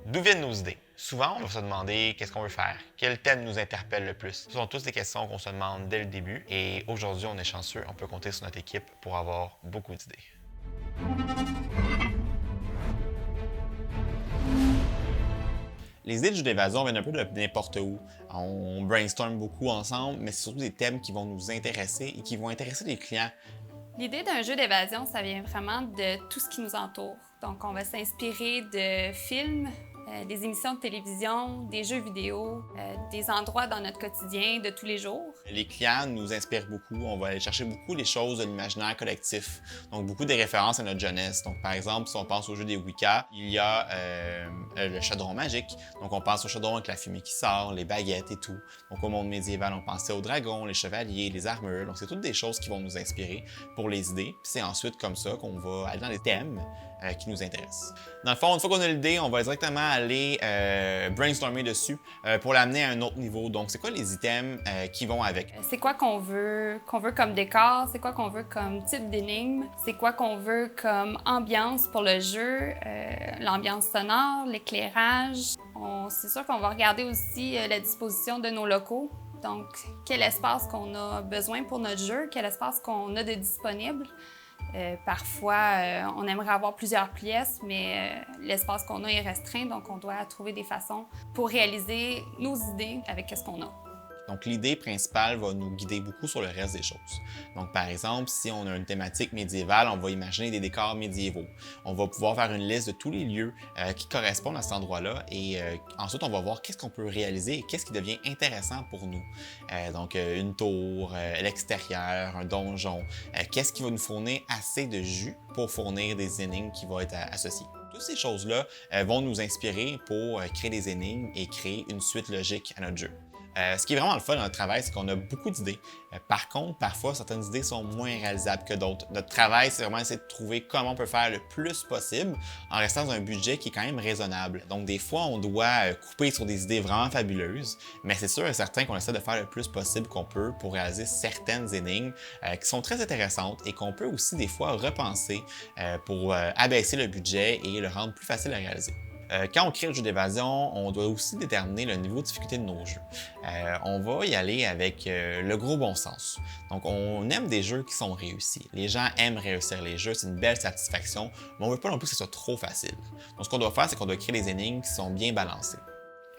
D'où viennent nos idées? Souvent, on va se demander qu'est-ce qu'on veut faire, quel thème nous interpelle le plus. Ce sont toutes des questions qu'on se demande dès le début et aujourd'hui, on est chanceux, on peut compter sur notre équipe pour avoir beaucoup d'idées. Les idées de jeux d'évasion viennent un peu de n'importe où. On brainstorm beaucoup ensemble, mais c'est surtout des thèmes qui vont nous intéresser et qui vont intéresser les clients. L'idée d'un jeu d'évasion, ça vient vraiment de tout ce qui nous entoure. Donc, on va s'inspirer de films, des émissions de télévision, des jeux vidéo, des endroits dans notre quotidien de tous les jours. Les clients nous inspirent beaucoup. On va aller chercher beaucoup les choses de l'imaginaire collectif. Donc, beaucoup des références à notre jeunesse. Donc, par exemple, si on pense au jeu des Wicca, il y a le chaudron magique. Donc, on pense au chaudron avec la fumée qui sort, les baguettes et tout. Donc, au monde médiéval, on pensait aux dragons, les chevaliers, les armures. Donc, c'est toutes des choses qui vont nous inspirer pour les idées. Puis, c'est ensuite comme ça qu'on va aller dans les thèmes qui nous intéressent. Dans le fond, une fois qu'on a l'idée, on va directement aller brainstormer dessus pour l'amener à un autre niveau. Donc, c'est quoi les items qui vont avec? C'est quoi qu'on veut comme décor? C'est quoi qu'on veut comme type d'énigme? C'est quoi qu'on veut comme ambiance pour le jeu? L'ambiance sonore, l'éclairage. C'est sûr qu'on va regarder aussi la disposition de nos locaux. Donc, quel espace qu'on a besoin pour notre jeu? Quel espace qu'on a de disponible? Parfois, on aimerait avoir plusieurs pièces, mais l'espace qu'on a est restreint, donc on doit trouver des façons pour réaliser nos idées avec ce qu'on a. Donc, l'idée principale va nous guider beaucoup sur le reste des choses. Donc, par exemple, si on a une thématique médiévale, on va imaginer des décors médiévaux. On va pouvoir faire une liste de tous les lieux qui correspondent à cet endroit-là et ensuite, on va voir qu'est-ce qu'on peut réaliser et qu'est-ce qui devient intéressant pour nous. Donc, une tour, l'extérieur, un donjon. Qu'est-ce qui va nous fournir assez de jus pour fournir des énigmes qui vont être associées. Toutes ces choses-là vont nous inspirer pour créer des énigmes et créer une suite logique à notre jeu. Ce qui est vraiment le fun dans notre travail, c'est qu'on a beaucoup d'idées. Par contre, parfois, certaines idées sont moins réalisables que d'autres. Notre travail, c'est vraiment essayer de trouver comment on peut faire le plus possible en restant dans un budget qui est quand même raisonnable. Donc, des fois, on doit couper sur des idées vraiment fabuleuses, mais c'est sûr et certain qu'on essaie de faire le plus possible qu'on peut pour réaliser certaines énigmes qui sont très intéressantes et qu'on peut aussi des fois repenser pour abaisser le budget et le rendre plus facile à réaliser. Quand on crée le jeu d'évasion, on doit aussi déterminer le niveau de difficulté de nos jeux. On va y aller avec le gros bon sens. Donc, on aime des jeux qui sont réussis. Les gens aiment réussir les jeux, c'est une belle satisfaction, mais on ne veut pas non plus que ce soit trop facile. Donc, ce qu'on doit faire, c'est qu'on doit créer des énigmes qui sont bien balancées.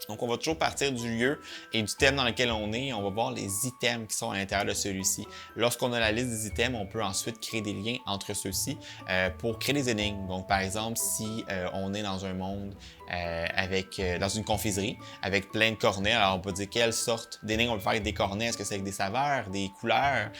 Donc, on va toujours partir du lieu et du thème dans lequel on est. On va voir les items qui sont à l'intérieur de celui-ci. Lorsqu'on a la liste des items, on peut ensuite créer des liens entre ceux-ci pour créer des énigmes. Donc, par exemple, si on est dans un monde dans une confiserie avec plein de cornets, alors on peut dire quelle sorte d'énigmes on peut faire avec des cornets. Est-ce que c'est avec des saveurs, des couleurs?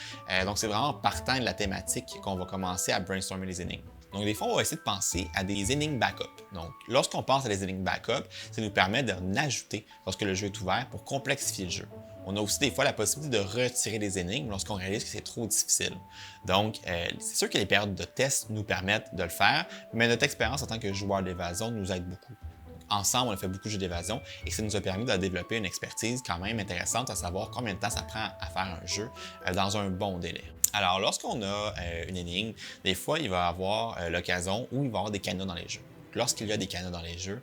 Donc, c'est vraiment partant de la thématique qu'on va commencer à brainstormer les énigmes. Donc, des fois, on va essayer de penser à des énigmes backup. Donc, lorsqu'on pense à des énigmes backup, ça nous permet d'en ajouter lorsque le jeu est ouvert pour complexifier le jeu. On a aussi des fois la possibilité de retirer des énigmes lorsqu'on réalise que c'est trop difficile. Donc, c'est sûr que les périodes de test nous permettent de le faire, mais notre expérience en tant que joueur d'évasion nous aide beaucoup. Ensemble, on a fait beaucoup de jeux d'évasion et ça nous a permis de développer une expertise quand même intéressante à savoir combien de temps ça prend à faire un jeu dans un bon délai. Alors, lorsqu'on a une énigme, des fois, il va y avoir l'occasion où il va y avoir des canaux dans les jeux. Lorsqu'il y a des canaux dans les jeux,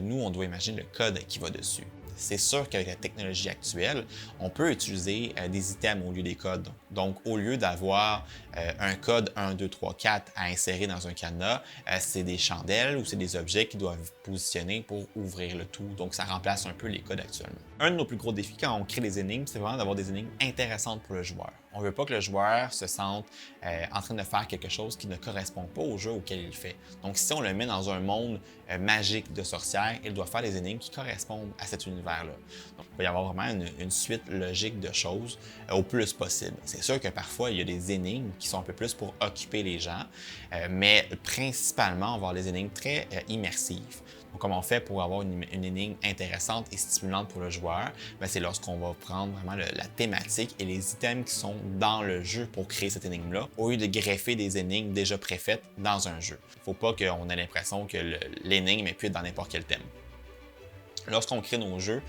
nous, on doit imaginer le code qui va dessus. C'est sûr qu'avec la technologie actuelle, on peut utiliser des items au lieu des codes. Donc, au lieu d'avoir un code 1, 2, 3, 4 à insérer dans un cadenas, c'est des chandelles ou c'est des objets qui doivent positionner pour ouvrir le tout. Donc, ça remplace un peu les codes actuellement. Un de nos plus gros défis quand on crée des énigmes, c'est vraiment d'avoir des énigmes intéressantes pour le joueur. On ne veut pas que le joueur se sente en train de faire quelque chose qui ne correspond pas au jeu auquel il fait. Donc, si on le met dans un monde magique de sorcières, il doit faire des énigmes qui correspondent à cet univers-là. Donc, il va y avoir vraiment une suite logique de choses au plus possible. C'est sûr que parfois, il y a des énigmes qui sont un peu plus pour occuper les gens, mais principalement, on va avoir des énigmes très immersives. Donc, comment on fait pour avoir une énigme intéressante et stimulante pour le joueur? C'est lorsqu'on va prendre vraiment la thématique et les items qui sont dans le jeu pour créer cette énigme-là, au lieu de greffer des énigmes déjà préfaites dans un jeu. Il ne faut pas qu'on ait l'impression que l'énigme est plus dans n'importe quel thème. Lorsqu'on crée nos jeux,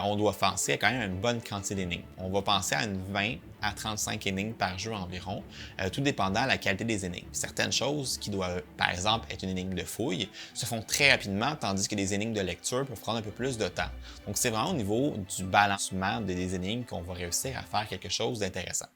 on doit penser à quand même une bonne quantité d'énigmes. On va penser à une 20 à 35 énigmes par jeu environ, tout dépendant de la qualité des énigmes. Certaines choses qui doivent, par exemple, être une énigme de fouille, se font très rapidement, tandis que des énigmes de lecture peuvent prendre un peu plus de temps. Donc, c'est vraiment au niveau du balancement des énigmes qu'on va réussir à faire quelque chose d'intéressant.